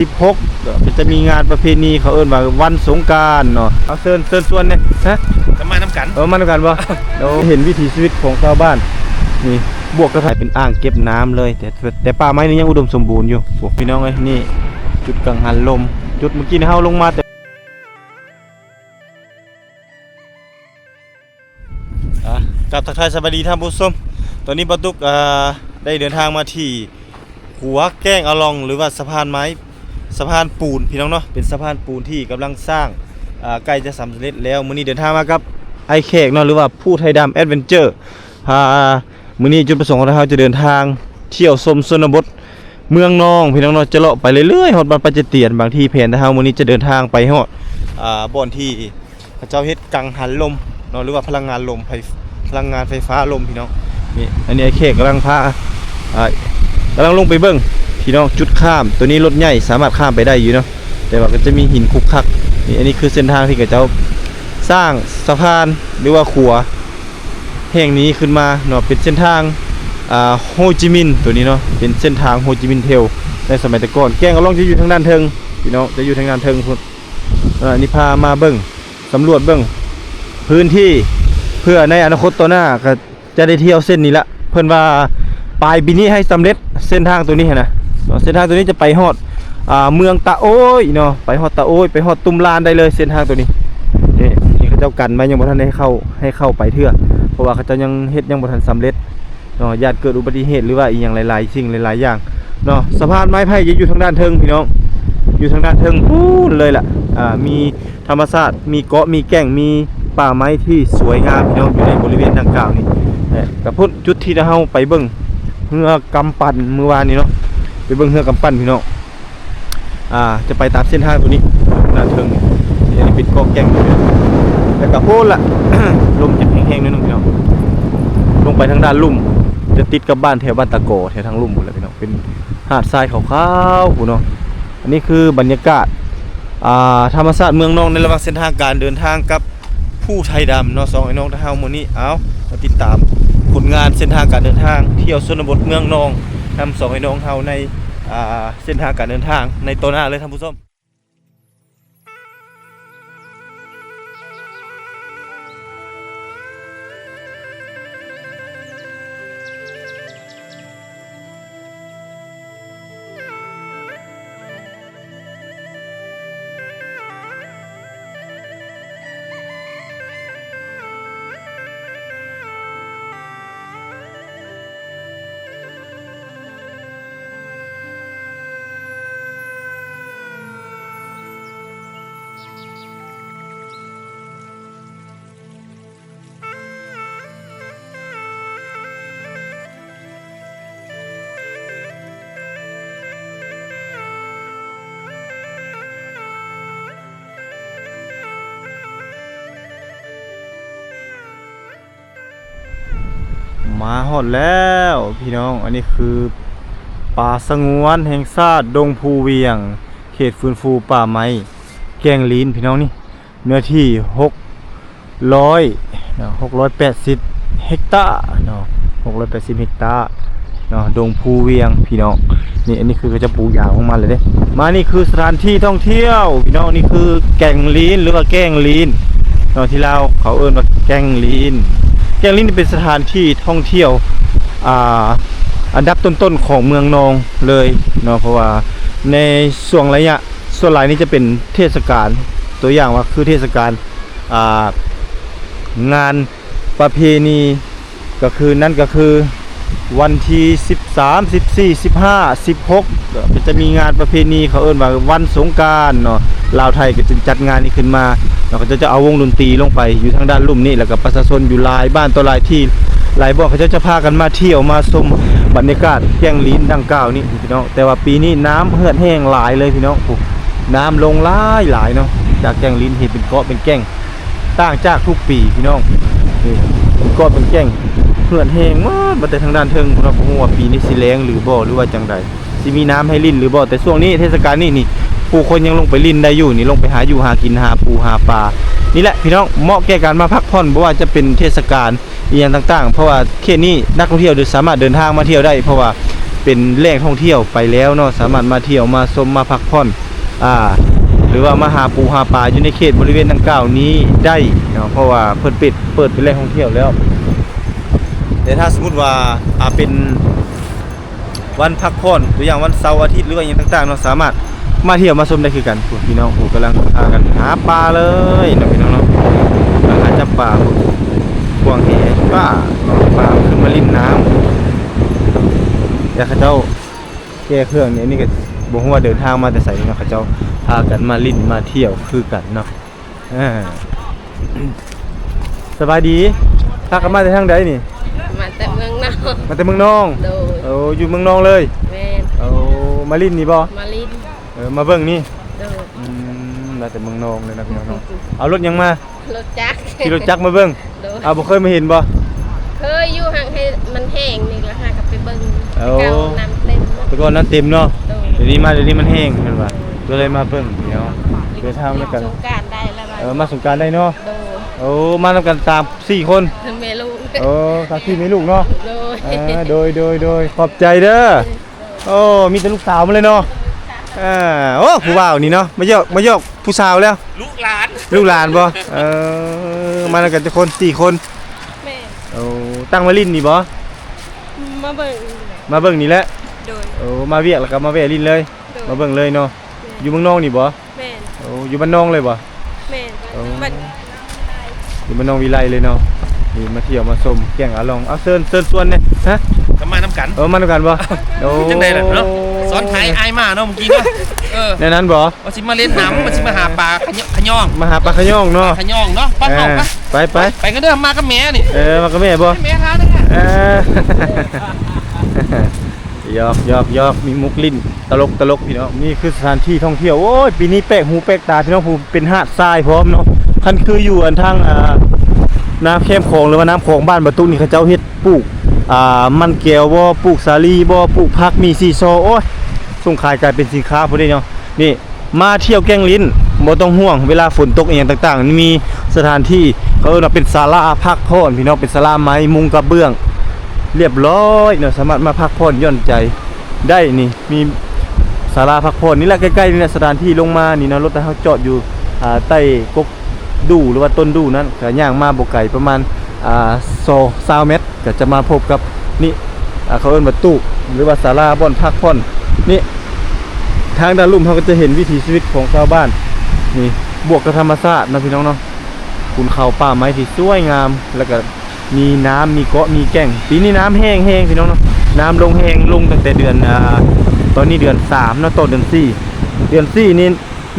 16ก็จะมีงานประเพณีเขาเอิ้นว่าวันสงกรานต์เนาะเอาเชิญส่วนเนี่ยฮะจะมาน้ำกันมานํกันบ่เราเห็นวิถีชีวิตของชาวบ้านนี่บวกก็ถ่ายเป็นอ่างเก็บน้ำเลยแต่ป่าไม้นี่ยังอุดมสมบูรณ์อยู่โอ้พี่น้องเอ้ยนี่จุดกังหันลมจุดเมื่อกี้นี่เฮาลงมาแต่กับทักทายสวัสดีท่านผู้ชมตอนนี้บรรทุกได้เดินทางมาที่หัวแก้งอลองหรือว่าสะพานไม้สะพานปูนพี่น้องเนาะเป็นสะพานปูนที่กำลังสร้างใกล้จะสำเร็จแล้วมื้อนี้เดินทางมากับไอแขกเนาะหรือว่าผู้ไทยดำแอดเวนเจอร์มื้อนี้จุดประสงค์ของเราจะเดินทางเที่ยวชมชนบทเมืองนองพี่น้องเนาะจะเลาะไปเรื่อยๆฮอดบ้านปัจเตียนบางที่แผนเฮามื้อนี้จะเดินทางไปฮอดบ่อนที่พระเจ้าเฮ็ดกังหันลมเนาะหรือว่าพลังงานไฟฟ้าลมพี่น้องนี่อันนี้ไอแขกกำลังลงไปเบิ่งพี่น้องจุดข้ามตัวนี้รถใหญ่สามารถข้ามไปได้อยู่เนาะแต่ว่าก็จะมีหินคุกคักนี่อันนี้คือเส้นทางที่เขาเจ้าสร้างสะพานหรือว่าขัวแห่งนี้ขึ้นมาเนาะเป็นเส้นทางโฮจิมินห์ตัวนี้เนาะเป็นเส้นทางโฮจิมินห์เทลในสมัยแต่ก่อนแก้งก็ลองจะอยู่ทางด้านเทิงพี่น้องจะอยู่ทางด้านเทิงพุ่นนี่พามาเบิ่งสำรวจเบิ่งพื้นที่เพื่อในอนาคตต่อหน้าก็จะได้เที่ยวเส้นนี้ละเพิ่นว่าปลายปีนี้ให้สำเร็จเส้นทางตัวนี้นะเส้นทางตัวนี้จะไปฮอดเมืองตะโอ้ยเนาะไปฮอดตะโอ้ยไปฮอดตุ้มลานได้เลยเส้นทางตัวนี้นี่เขาเจ้ากันไว้ยังบ่ทันได้ให้เข้าไปเถื่อเพราะว่าเขาเจ้ายังเฮ็ดยังบ่ทันสำเร็จเนาะญาติเกิดอุบัติเหตุหรือว่าอีหยังหลายๆสิ่งหลายๆอย่างเนาะสะพานไม้ไผ่อยู่ทางด้านเทิงพี่น้องอยู่ทางด้านเทิงพูนเลยล่ะมีธรรมชาติมีเกาะมีแก่งมีป่าไม้ที่สวยงามพี่น้องอยู่ในบริเวณดังกล่าวนี้กับพุ่นจุดที่เราไปเบิ่งเรือกำปั้นเมื่อวานนี้เนาะไปเบิ่งเรือกำปั้นพี่น้องจะไปตามเส้นทางตัวนี้ด้านเทิงนี่เป็นเกาะแก่งแล้วกับพุ่นล่ะ ลมจะแห้งๆนิดนึงพี่น้องลงไปทางด้านลุ่มจะติดกับบ้านแถวบ้านตะโกแถวทางลุ่มหมดเลยพี่น้องเป็นหาดทรายขาวๆเนาะอันนี้คือบรรยากาศธรรมชาติเมืองนองในระหว่างเส้นทางการเดินทางกับผู้ไทยดำเนาะสองไอ้น้องเฮามื้อนี้เอามาติดตามผลงานเส้นทางการเดินทางเที่ยวชนบทเมืองนองนำสองไอ้น้องเฮาในเส้นทางการเดินทางในตัวหน้าเลยท่านผู้ชมมาฮอดแล้วพี่น้องอันนี้คือป่าสงวนแห่งชาติดงภูเวียงเขตฟื้นฟูป่าไม้แกงลีนพี่น้องนี่เนื้อที่680เฮกตาร์เนาะ680เฮกตาร์เนาะดงภูเวียงพี่น้องนี่อันนี้คือจะปลูกยาวของมันเลยเด้มานี่คือสถานที่ท่องเที่ยวพี่น้องนี่คือแกงลีนหรือว่าแกงลีนเนาะที่เราเขาเอิ้นว่าแกงลีนแกงลีนเป็นสถานที่ท่องเที่ยวอันดับต้นๆของเมืองนองเลยเนาะเพราะว่าในส่วนหลายนี้จะเป็นเทศกาลตัวอย่างว่าคือเทศกาลงานประเพณีก็คือวันที่13 14 15 16ก็จะมีงานประเพณีเขาเอิ้นว่าวันสงกรานต์เนาะลาวไทยก็จะจัดงานนี้ขึ้นมาเราก็จะเอาวงดนตรีลงไปอยู่ทางด้านลุ่มนี้แล้วก็ประชาชนอยู่หลายบ้านต่อหลายที่หลายบ่อเขาจะพากันมาเที่ยวมาชมบรรยากาศแก้งลิ้นดังกล่าวนี่พี่น้องแต่ว่าปีนี้น้ำเหือดแห้งหลายเลยพี่น้องน้ำลงหลายเนาะจากแก้งลิ้นเห็นเป็นเกาะเป็นแก้งต่างจากทุกปีพี่น้องนี่เป็นเกาะเป็นแก้งเหือดแห้งมาแต่ทางด้านเทิงพี่น้องผมว่าปีนี้สิแล้งหรือบ่หรือว่าจังใดสิมีน้ำให้ลิ้นหรือบ่แต่ช่วงนี้เทศกาลนี้ผู้คนยังลงไปลิ้นได้อยู่นี่ลงไปหาอยู่หากินหาปูหาปลานี่แหละพี่น้องเหมาะแก่การมาพักผ่อนเพราะว่าจะเป็นเทศกาลอย่างต่างๆเพราะว่าเขตนี้นักท่องเที่ยวสามารถเดินทางมาเที่ยวได้เพราะว่า เป็นแหล่งท่องเที่ยวไปแล้วเนาะสามารถมาเที่ยวมาชมมาพักผ่อนหรือว่ามาหาปูหาปลาอยู่ในเขตบริเวณดังกล่าวนี้ได้เนาะเพราะว่าเพิ่นเปิดเป็นแหล่งท่องเที่ยวแล้วแต่ถ้าสมมุติว่าเป็นวันพักผ่อนตัวอย่างวันเสาร์อาทิตย์หรือว่าอย่างต่างๆเนาะสามารถมาเที่ยวมาชมได้คือกันพวกพี่น้องผมกำลังพากันหาปลาเลยเนาะพี่น้องเนาะหาจับปลาพวกแหปลาขึ้นมาลิ้นน้ำแต่เขาเจ้าแก้เครื่องนี่ก็บ่ฮู้ว่าเดินทางมาแต่ไสเนาะเขาเจ้าพากันมาลิ้นมาเที่ยวคือกันเนาะสบายดีพากันมาแต่ทางใดนี่มาแต่เมืองนอกมาแต่เมืองนองอยู่เมืองนองเลยแม่นมาลิ้นนี่บ่มาลิ้นมาเบิ่งนี่มาแต่เมืองนองเลยนะพี่น้องเอารถยังมารถจักรขี่รถจักรมาเบิ่งบ่เคยมาเห็นบ่เคยอยู่ห่างให้มันแห้งนี่ก็หากับไปเบิ่งเก่าน้ำเต็มแต่ก่อนน้ำเต็มเนาะเดี๋ยวนี้มันแห้งเห็นป่ะก็เลยมาเบิ่งเดี๋ยวเดินทางด้วยกันสงกรานต์ได้แล้วมาสงกรานต์ได้เนาะมาทำกันตาม4คนแม่ลูกตาม4แม่ลูกเนาะโดยขอบใจเด้อมีแต่ลูกสาวมาเลยเนาะผู้บ่าวนี่เนาะมายกผู้สาวแล้วลูกหลานบ่มาทำกันจะคน4คนแม่ตั้งมาลิ้นนี่บ่มาเบิ่งนี่แหละมาเวียกแล้วก็มาแวะลิ้นเลยมาเบิ่งเลยเนาะอยู่เมืองนองนี่บ่แม่อยู่บ้านนองเลยบ่แม่อยู่บ้านนองวิไลเลยเนาะนี่มาเที่ยวมาชมแก่งอาลองเอาเชิญส่วนเนี่ยฮะก็มาน้ำกันมาน้ำกันบ่จังได๋ล่ะเนาะสอนไทยอายมาเนาะเมื่อกี้เนาะในนั้นบ่ว่าสิมาเล่นน้ำว่าสิมาหาปลาขย่องมาหาปลาขย่องเนาะขย่องเนาะป้าเอาไปกันเด้อมากับแม่นี่มากับแม่บ่แม่ทาเด้อยอกมีมุกลิ้นตลกพี่น้องนี่คือสถานที่ท่องเที่ยวโอ้ยปีนี้แปลกหูแปลกตาพี่น้องผมเป็นหาดทรายพร้อมเนาะคันคืออยู่อันทางน้ำแคมคลองหรือว่าน้ำคลองบ้านบะตุนี่เขาเจ้าเฮ็ดปลูกมันแก้วบ่ปลูกสาลีบ่ปลูกผักมีซีซอโอ้ยส่งขายกลายเป็นสินค้าพวกนี้เนาะนี่มาเที่ยวแก้งลิ้นบ่ต้องห่วงเวลาฝนตกอย่างต่างๆมีสถานที่เขาเรียกว่าเป็นศาลาพักผ่อนพี่น้องเป็นศาลาไม้มุงกระเบื้องเรียบร้อยเนาะสามารถมาพักผ่อนหย่อนใจได้นี่มีศาลาพักผ่อนนี่แหละใกล้ๆนี่แหละสถานที่ลงมานี่นะรถเขาจอดอยู่ใต้กกดูหรือว่าต้นดูนั้นก็ย่างมาบ่ไกลประมาณ20เมตรก็จะมาพบกับนี่เขาเอิ้นว่าตู้หรือว่าศาลาบ่อนพักผ่อนนี่ทางด้านลุ่มเขาก็จะเห็นวิถีชีวิตของชาวบ้านนี่บวกกับธรรมชาตินะพี่น้องเนาะคุณเขาป่าไม้ที่สวยงามแล้วก็มีน้ำมีเกาะมีแก่งปีนี้น้ำแห้งพี่น้องเนาะน้ำลงแห้งลงตั้งแต่เดือนตอนนี้เดือน3เนาะต้นเดือน4นี่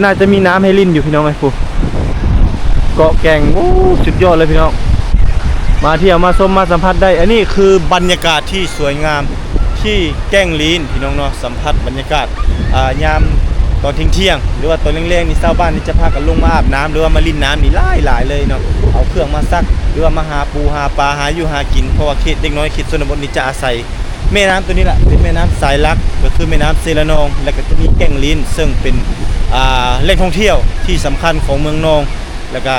น่าจะมีน้ำให้ลิ้นอยู่พี่น้องไอ้ปุ๊เกาะแก่งโอ้สุดยอดเลยพี่น้องมาเที่ยวมาชมมาสัมผัสได้อันนี้คือบรรยากาศที่สวยงามที่แก้งลิ้นพี่น้องเนาะสัมผัสบรรยากาศยามตอนเที่ยงหรือว่าตอนแรงๆนี่ชาวบ้านนี่จะพากันลงมาอาบน้ำหรือว่ามาลิ้นน้ำนี่หลายเลยเนาะเอาเครื่องมาซักหรือว่ามาหาปูหาปลาหาอยู่หากินเพราะว่าเขตเด็กน้อยเขตชนบทนี่จะอาศัยแม่น้ำตัวนี้แหละเป็นแม่น้ำสายหลักก็คือแม่น้ำเซระนองและก็จะมีแก่งลิ้นซึ่งเป็นแหล่งท่องเที่ยวที่สำคัญของเมืองนองแล้วก็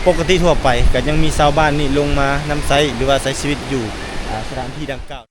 ปกติทั่วไปก็ยังมีชาวบ้านนี่ลงมานำไซหรือว่าใช้ชีวิตอยู่สถานที่ดังกล่าว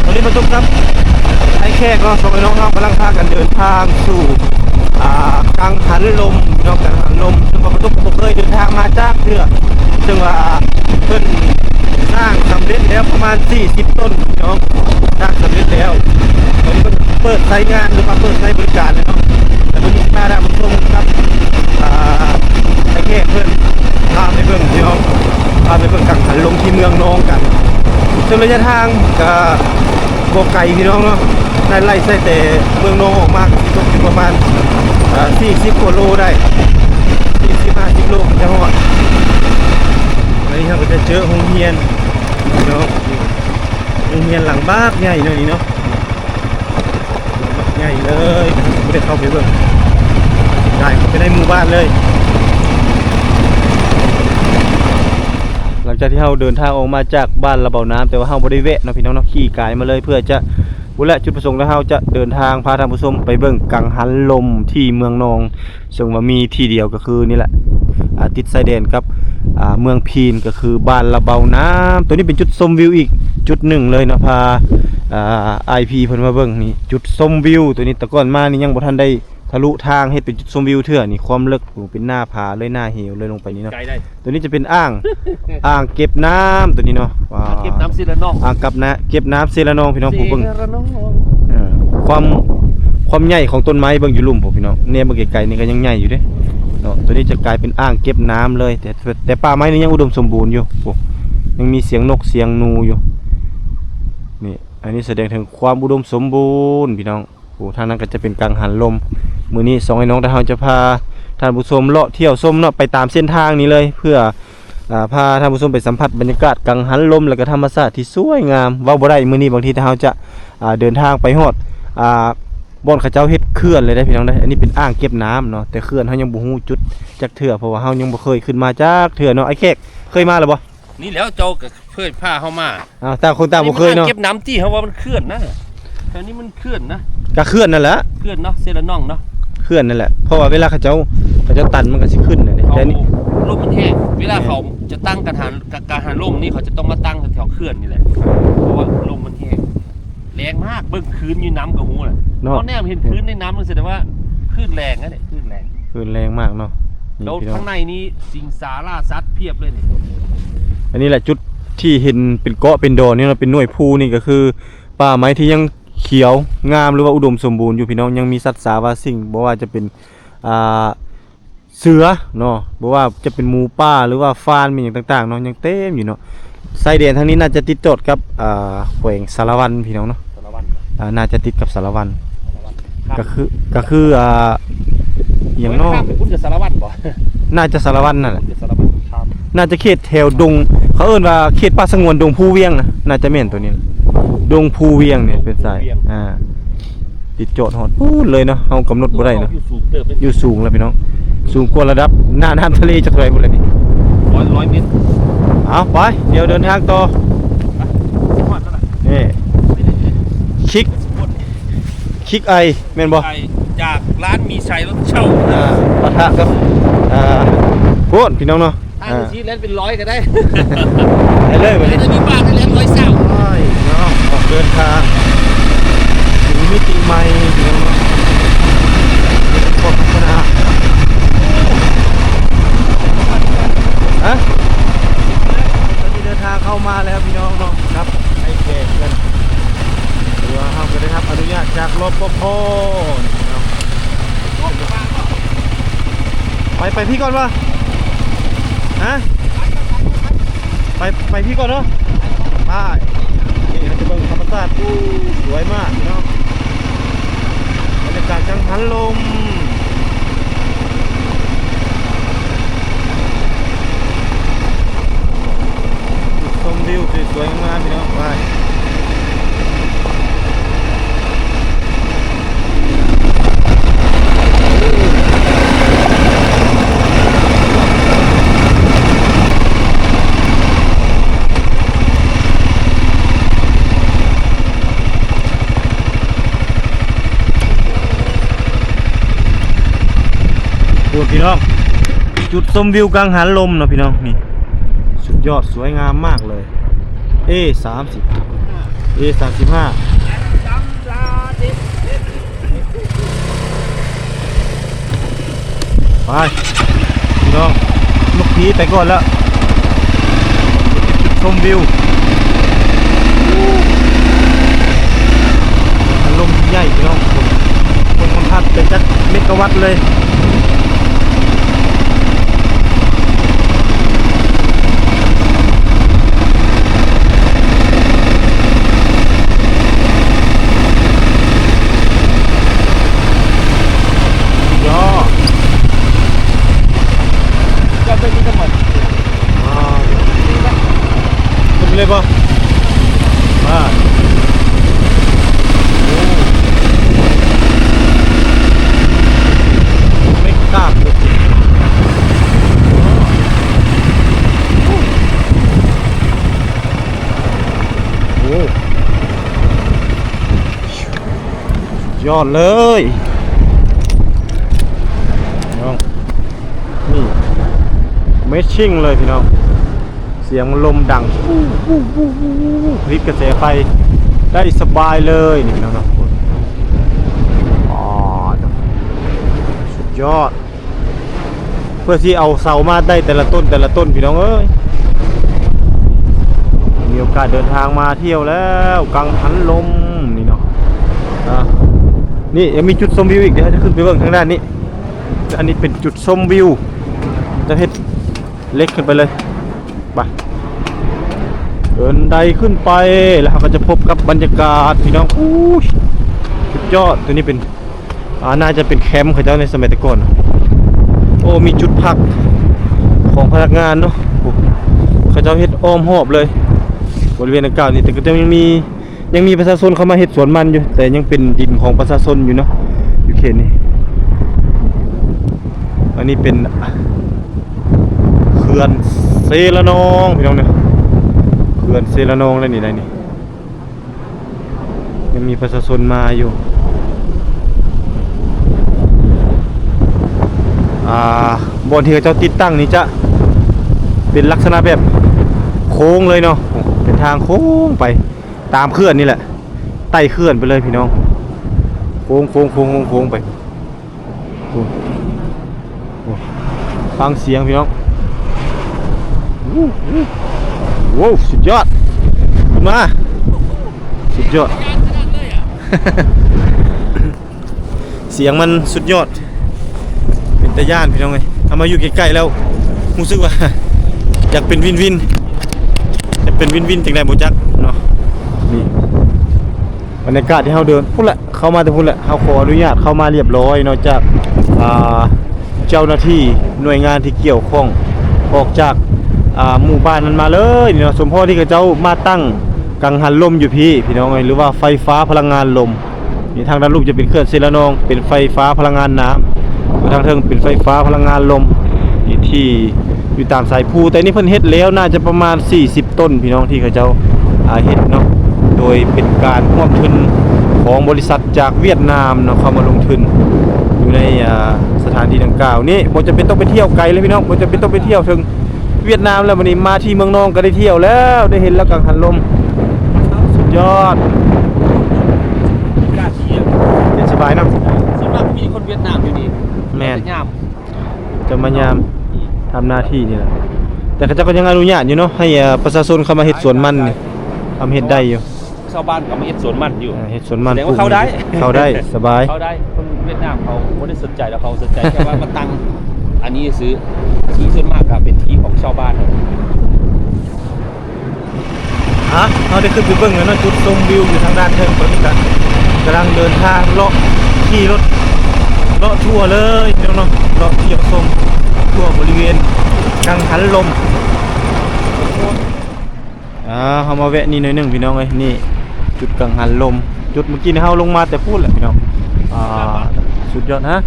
ตอนนี้มาทุกครับไอ้แค่ก็สองน้องกำลังพากันเดินทางสู่กังหันลมพี่น้องกังหันลมซึ่งมาทุกผมเคยเดินทางมาจากเรือซึ่งว่าเพิ่นสร้างสำเร็จแล้วประมาณ40ต้นพี่น้องสร้างสำเร็จแล้วตอนนี้เปิดใช้งานหรือว่าเปิดใช้บริการเลยเนาะแต่วันนี้มาได้มาชมครับไอ้แค่เพิ่นพาไปเบิ่งพี่น้องพาไปเบิ่งกังหันลมที่เมืองนองกันซึ่งระยะทางก็บ่ไกลพี่น้องเนาะไล่ใส่แต่เมืองนองออกมาก็ประมาณ 40กว่าโลได้40-50โลจะฮอดอันนี้เราก็จะเจอโรงเรียนเนาะโรงเรียนหลังบ้านใหญ่เนาะนี่เนาะใหญ่เลยไม่ได้เข้าไปเบิ่งได้เข้าไปในหมู่บ้านเลยหลังจากที่เราเดินทางออกมาจากบ้านระเบาน้ำแต่ว่าเราบ่ได้แวะเนาะพี่น้องเนาะขี่กายมาเลยเพื่อจะบุและจุดประสงค์แล้วเราจะเดินทางพาท่านผู้ชมไปเบิ่งกังหันลมที่เมืองนองซึ่งว่ามีที่เดียวก็คือนี่แหละติดชายแดนกับเมืองพีนก็คือบ้านระเบาน้ำตัวนี้เป็นจุดชมวิวอีกจุดหนึ่งเลยเนาะพาIP เพิ่นมาเบิ่งนี่จุดชมวิวตัวนี้แต่ก่อนมานี่ยังบ่ทันได้ทะลุทางเฮ็ดเป็นจุดชมวิวเทื่อนี่ความลึกเป็นหน้าผาเลยหน้าเหวเลยลงไปนี่เนาะ ไกลได้ ตัวนี้จะเป็นอ่างเก็บน้ำตัวนี้เนาะ เก็บน้ำซีละน้อง อ่างกับนะเก็บน้ำเซละนองพี่น้องผู้เบิ่ง ซีละน้อง ความใหญ่ของต้นไม้เบิ่งอยู่ลุ่มผมพี่น้องเนี่ยเบิ่งไกลๆนี่ก็ยังใหญ่อยู่เด้เนาะตัวนี้จะกลายเป็นอ่างเก็บน้ำเลยแต่ป่าไม้นี่ยังอุดมสมบูรณ์อยู่โอ้ยังมีเสียงนกเสียงนูอยู่นี่อันนี้แสดงถึงความอุดมสมบูรณ์พี่น้องโอ้ทางนั้นก็จะเป็นกังหันลมมื้อนี้2ไอ้น้องแต่เฮาจะพาท่านผู้ชมเลาะเที่ยวชมเนาะไปตามเส้นทางนี้เลยเพื่อพาท่านผู้ชมไปสัมผัสบรรยากาศกังหันลมและก็ธรรมชาติที่สวยงามเว้าบ่ได้มื้อนี้บางทีถ้าเฮาจะเดินทางไปฮอดบ่อนเขาเจ้าเฮ็ดเขื่อนเลยได้พี่น้องได้อันนี้เป็นอ่างเก็บน้ำเนาะแต่เขื่อนเฮายังบ่ฮู้จุดจักเทื่อเพราะว่าเฮายังบ่เคยขึ้นมาจักเทื่อเนาะไอ้แขกเคยมาแล้วบ่ นี่แล้วเจ้าก็เพื่อผ้าเข้ามา ต่างคนต่างบ่เคยเนาะ เก็บน้ำที่เขาว่ามันเคลื่อนนะแต่นี่มันเคลื่อนนะ ก็เขื่อนนั่นแหละ เคลื่อนเนาะเซละน้องเนาะ เขื่อนนั่นแหละเพราะว่าเวลาเขาเจ้าตันมันก็สิขึ้นน่ะนี่ เขา แต่นี่ ลมมันแห้งเวลาเขาจะตั้งการหันลมนี่เขาจะต้องมาตั้งแถวๆเคลื่อนนี่แหละเพราะว่าลมมันแห้งแรงมากเบิ่งคืนอยู่น้ำกับหูน่ะ เนาะ ตอนแนมเห็นคืนในน้ำมันแสดงว่าคลื่นแรงนะเนี่ยคลื่นแรง คลื่นแรงมากเนาะนี่ แล้ว พี่น้อง ข้างในนี้สิงสาราสัตว์เพียบเลยนี่ อันนี้แหละจุดที่เห็นเป็นเกาะเป็นดอนนี่เนาะเป็นหน่วยภูนี่ก็คือป่าไม้ที่ยังเขียวงามหรือว่าอุดมสมบูรณ์อยู่พี่น้องยังมีสัตว์สาวาสิ่งบ่ว่าจะเป็นเสือเนาะบ่ว่าจะเป็นหมูป่าหรือว่าฟานมีอย่างต่างๆเนาะยังเต็มอยู่เนาะชายแดนทางนี้น่าจะติดโจทย์กับแขวงสารวัตรพี่น้องเนาะ สารวัตร น่าจะติดกับสารวัตร ครับ ก็คืออย่างนอก ข้ามไปพุ่นกับสารวัตรบ่ น่าจะสารวัตรนั่นแหละ กับสารวัตรครับ น่าจะเขตแถวดงเขาเอิ้นว่าเขตป่าสงวนดงภูเวียงนะน่าจะแม่นตัวนี้ดงภูเวียงเนี่ยเป็นสายติดโจทย์ฮอดพูดเลยเนาะเฮากำหนดบ่ได้เนาะ อยู่สูงเติบเป็น อยู่สูงแล้วพี่น้องสูงกว่าระดับหน้าน้ำทะเลจักไรพุ่นเลยนี่ ร้อยเมตร เอาไปเดี๋ยวเดินทางต่อ สิบวัตต์แล้วล่ะ นี่คิกไอแม่นบ่ ไปจากร้านมีชัยรถเช่า ปะทะกับโคตรพี่น้องเนาะ ทางชี้เล่นเป็นร้อยก็ได้ ไปเลยวัน แล้ นี้ วจะมีบ้านให้เล่น100เศร้า ใช่เนาะออกเดินทางถึงมิติใหม่พี่น้องเนาะขอบคุณนะฮะตอนนี้เดินทางเข้ามาแล้วพี่น้องเนาะครับไอ้แขกกันหรือว่าเขาก็ได้รับอนุญาตจากรปภนี่เนาะไปพี่ก่อนวะฮะไปพี่ก่อนเนาะไปนี่เราจะเบิ่งธรรมชาติสวยมากพี่น้องบรรยากาศจังหันลมชมวิวสวยๆงามๆพี่น้องไปดูพี่น้องจุดชมวิวกังหันลมเนาะพี่น้องนี่สุดยอดสวยงามมากเลย A30 A35 ไปพี่น้องลูกพีไปก่อนแล้วชมวิวอารมณ์ใหญ่พี่น้องคนมันพัดเป็นจักเมกะวัตต์เลยยอ บ่มาไม่กล้าเลยโอ้ยอดเลยน้องนี่เมชชิ่งเลยพี่น้องเสียงลมดังพลิกกระแสไฟได้สบายเลยนี่น้องๆอ๋อสุดยอดเพื่อที่เอาเสามาได้แต่ละต้นพี่น้องเอ้ยมีโอกาสเดินทางมาเที่ยวแล้วกังหันลมนี่เนาะนี่ยังมีจุดชมวิวอีกเดี๋ยวจะขึ้นไปเบิ่งทางด้านนี้อันนี้เป็นจุดชมวิวจะเฮ็ดเล็กขึ้นไปเลยไปเดินไดขึ้นไปแล้วเราก็จะพบกับบรรยากาศพี่น้องอู้สุดยอดตัวนี้เป็นน่าจะเป็นแคมป์เขาเจ้าในสมัยแต่ก่อนโอ้มีจุดพักของพนักงานเนาะเขาเจ้าเฮ็ดอ้อมหอบเลยบริเวณดังกล่าวนี่แต่ก็ยังมีประชาชนเข้ามาเฮ็ดสวนมันอยู่แต่ยังเป็นดินของประชาชนอยู่เนาะอยู่เขตนี้อันนี้เป็นเขื่อนเซละนองพี่น้องเนี่ยเขื่อนเซละนองแล้วนี่ได้นี่ยังมีประชาชนมาอยู่บนที่เขาเจ้าติดตั้งนี่จะเป็นลักษณะแบบโค้งเลยเนาะเป็นทางโค้งไปตามเขื่อนนี่แหละไต่เขื่อนไปเลยพี่น้องโค้งไปฟังเสียงพี่น้องว้าวสุดยอดมาสุดยอด เสียงมันสุดยอดเป็นตะย่านพี่น้องเลยเอามาอยู่ใกล้ๆแล้วรู้สึกว่าอยากเป็นวินจังได๋บ่จักเนาะนี่บรรยากาศที่เฮาเดินพุ่นแหละเข้ามาแต่พุ่นแหละเฮาขออนุญาตเข้ามาเรียบร้อยเนาะจากเจ้าหน้าที่หน่วยงานที่เกี่ยวข้องออกจากหมู่บ้านนั้นมาเลยเนาะสมพ่อที่เขาเจ้ามาตั้งกังหันลมอยู่พี่น้องหรือว่าไฟฟ้าพลังงานลมนี่ทางด้านรูปจะเป็นเครื่องเซละนองเป็นไฟฟ้าพลังงานน้ำทางเทิงเป็นไฟฟ้าพลังงานลมที่อยู่ตามสายภูแต่นี่เพิ่นเฮ็ดแล้วน่าจะประมาณ40ต้นพี่น้องที่เขาเจ้าเฮ็ดเนาะโดยเป็นการร่วมทุนของบริษัทจากเวียดนามเนาะเข้ามาลงทุนอยู่ในสถานที่ดังกล่าวนี่บ่จะเป็นต้องไปเที่ยวไกลเลยพี่น้องบ่จะเป็นต้องไปเที่ยวถึงเวียดนามแล้ววันนี้มาที่เมืองนองก็ได้เที่ยวแล้วได้เห็นแล้วกังหันลมสุดยอดกล้าเที่ยวเย็นสบายเนาะสำหรับมีคนเวียดนามอยู่นี่แม่น ยาม จะมายามทำหน้าที่นี่แหละแต่เขาก็ยังอนุญาตอยู่เนาะให้ประชาชนเข้ามาเฮ็ดสวนมันนี่ทำเฮ็ดได้อยู่ชาวบ้านก็มาเฮ็ดสวนมันอยู่เฮ็ดสวนมันแต่ว่าเข้าได้สบายเข้าได้คนเวียดนามเขาบ่ได้สนใจแล้วเขาสนใจแค่ว่ามาตั้งอันนี้ซื้อที่ส่วนมากก็เป็นที่ของชาวบ้านเราได้ขึ้นไปเบิ่งแล้วเนาะจุดชมวิวอยู่ทางด้านเทิงตอนนี้กำลังเดินทางเลาะขี่รถเลาะทั่วเลยพี่น้องๆเลาะเที่ยวชมทั่วบริเวณกังหันลมเขามาแวะนี่หน่อยนึงพี่น้องเอ้ยนี่จุดกังหันลมจุดเมื่อกี้เฮาลงมาแต่พูดแหละพี่น้องสุดยอดฮะ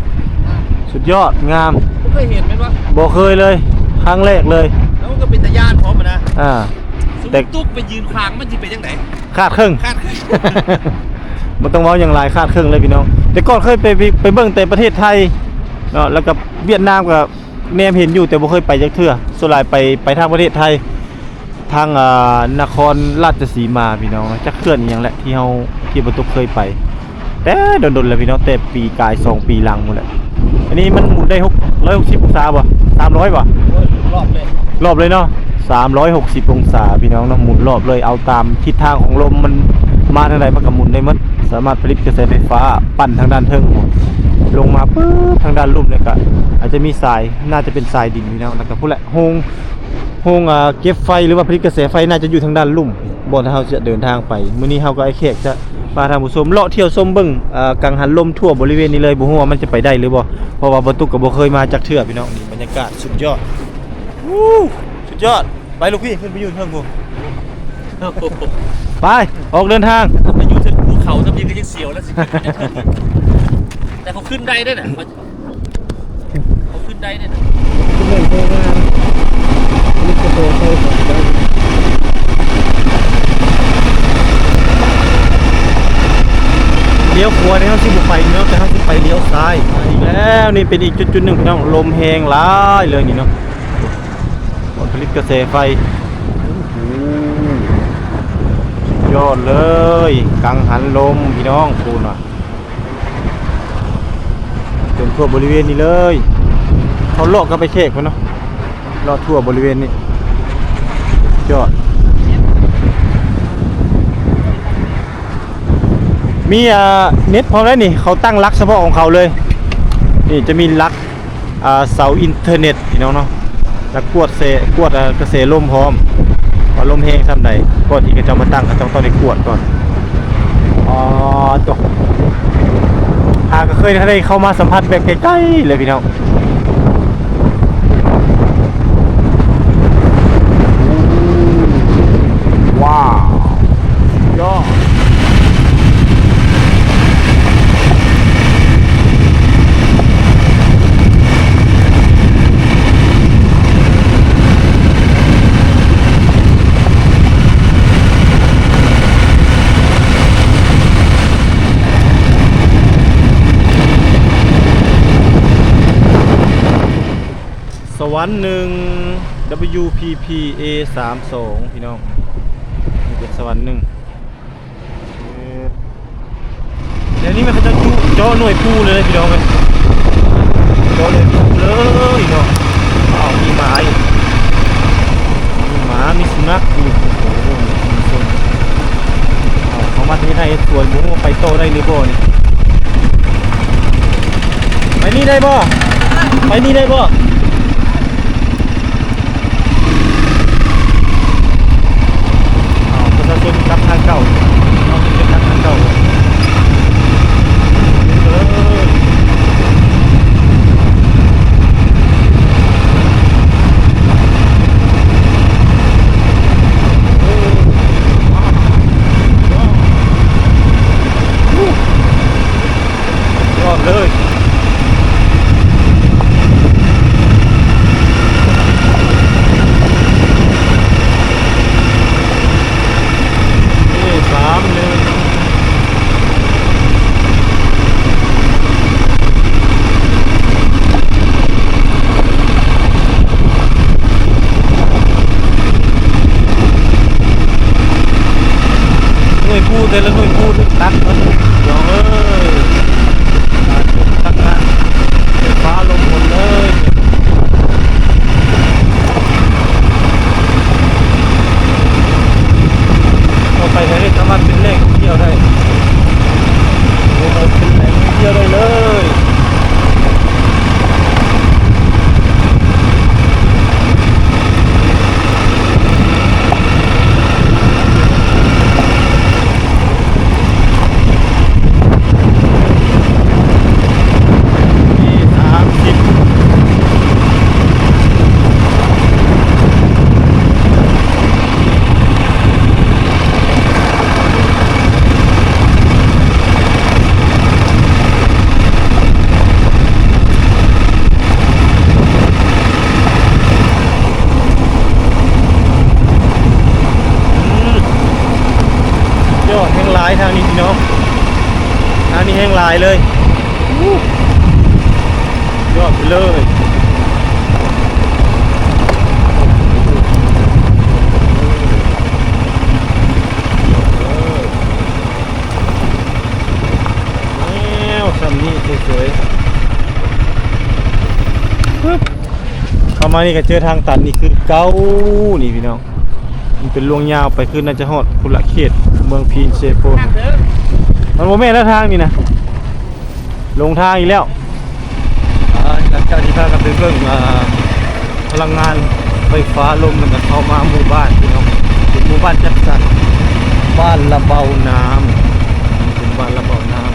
สุดยอดงามบ่เคยเห็นมั้ยวะบ่เคยเลยครั้งแรกเลยแล้วมันก็เป็นตะย่านพร้อมนะแต่ตุ๊กไปยืนคางมันสิเป็นจังได๋ครึ่งมันต้องเว้าอย่างไรครึ่งเลยพี่น้องแต่ก่อนเคยไปเบิ่งแต่ประเทศไทยเนาะแล้วก็เวียดนามก็แนมเห็นอยู่แต่บ่เคยไปจักเทื่อส่วนหลายไปทางประเทศไทยทางนครราชสีมาพี่น้องจักเทื่อนี่หยังแหละที่บ่ตุกเคยไปแต่ดนๆแล้วพี่น้องแต่ปีกาย2ปีหลังหมดแหละอันนี้มันหมุนได้160องศาบ่300บ่รอบเลยเนาะ360องศาพี่น้องเนาะหมุนรอบเลยเอาตามทิศทางของลมมันมาทางใดมันก็หมุนได้หมดสามารถผลิตกระแสไฟฟ้าปั่นทางด้านเทิงลงมาปึ๊บทางด้านลุ่มเนี่ยก็อาจจะมีสายน่าจะเป็นสายดินพี่น้องแล้วก็พุ่นแหละโฮงเก็บไฟหรือว่าผลิตกระแสไฟน่าจะอยู่ทางด้านลุ่มบ่ที่เฮาจะเดินทางไปมื้อนี้เฮาก็ไอ้แขกจะพาท่านผู้ชมเลาะเที่ยวชมเบิ่งกังหันลมทั่วบริเวณนี้เลยบ่ฮู้ว่ามันจะไปได้หรือบ่เพราะว่าบ่ตุกก็บ่เคยมาจักเทื่อพี่น้องนี่บรรยากาศสุดยอดสุดยอดไปลูกพี่ขึ้นไปอยู่เทิงกู ไปออกเดินทาง ไปอยู่ที่ภูเขาจะมีก็ยังเสียวแล้วสิแต่เขาขึ้นได้ด้วยนะเขาขึ้นได้ด้วยนะ เรื่องโครงงานลิขโตเข้าของได้เลี้ยวขวาเนี่ยเขาสิบุไปเนาะแต่เขาสิไปเลี้ยวซ้ายอีกแล้วนี่เป็นอีกจุดหนึ่งพี่น้องลมแหงหลายเลยนี่เนาะผลผลิตกระแสไฟยอดเลยกังหันลมพี่น้องพูดหน่อยจนทั่วบริเวณนี้เลยเขาเลาะกันไปเขกมันเนาะเลาะทั่วบริเวณนี้ยอดมีเน็ตพร้อมแล้วนี่เขาตั้งลักเฉพาะของเขาเลยนี่จะมีลักเสาอินเทอร์เน็ตพี่น้องเนาะแล้วกวดกระแสลมพร้อมว่าลมแห้งทำใดก่อนที่จะมาตั้งก็ต้องได้กวดก่อนตกก็เคยได้เข้ามาสัมผัสแบบใกล้ๆเลยพี่น้องว้าวยอดสวรรค์หนึ่ง WPPA 32พี่น้องนี่เป็นสวรรค์หนึ่งเดี๋ยวนี้มันเขาจะเจาะหน่วยปูเลยพี่น้องเลยเจาะหน่วยปูเลยเนาะมีหมาอยู่มีหมามีสุนัขอยู่โอ้โหมีคนเขามาที่ไหนสวนหมูไปโตได้หรือบ่นี่ไปนี่ได้บ่ไปนี่ได้บ่ประชาชนรับทางเก่าเราเป็นรับทางเก่ายอดเลยแต่ละหน่วยพูดตักมันยองเลยตักนะฟ้าลงหมดเลยเราไปให้สามารถเป็นเลขเที่ยวได้เราเป็นแหล่งเที่ยวได้เลยแห้งลายทางนี้พี่น้องทางนี้แห้งลายเลยยอดไปเลยแล้วสำนี้สวยๆเข้ามานี่ก็เจอทางตัดนี่คือเก้านี่พี่น้องมันเป็นลวงยาวไปคือน่าจะฮอดคุละเขตเมืองพีนเชโปมันโมเมนต์แล้วทางนี่นะลงทางอีกแล้วหลังจากที่พากันไปเบิ่งพลังงานไฟฟ้าลมมันก็เข้ามาหมู่บ้านพี่น้องเป็นหมู่บ้านจัดสรรบ้านระเบาน้ำเป็นบ้านระเบาน้ำ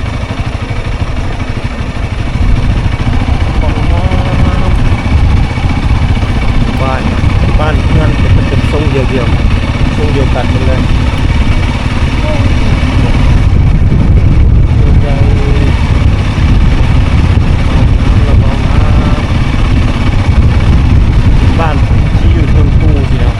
บ้านเพื่อนเป็นทรงเดียว วงเดียวกันหมดเลยบ้านที่อยู่ชนภูทีเนาะ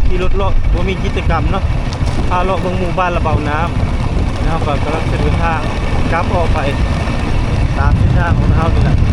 ที่รถเลาะว่ามีกิจกรรมเนาะพาเลาะเบิ่งหมู่บ้านระเบาน้ำนะครับก็กำลังจะเดินทางกลับออกไปตามเส้นทางของเรานี่แหละ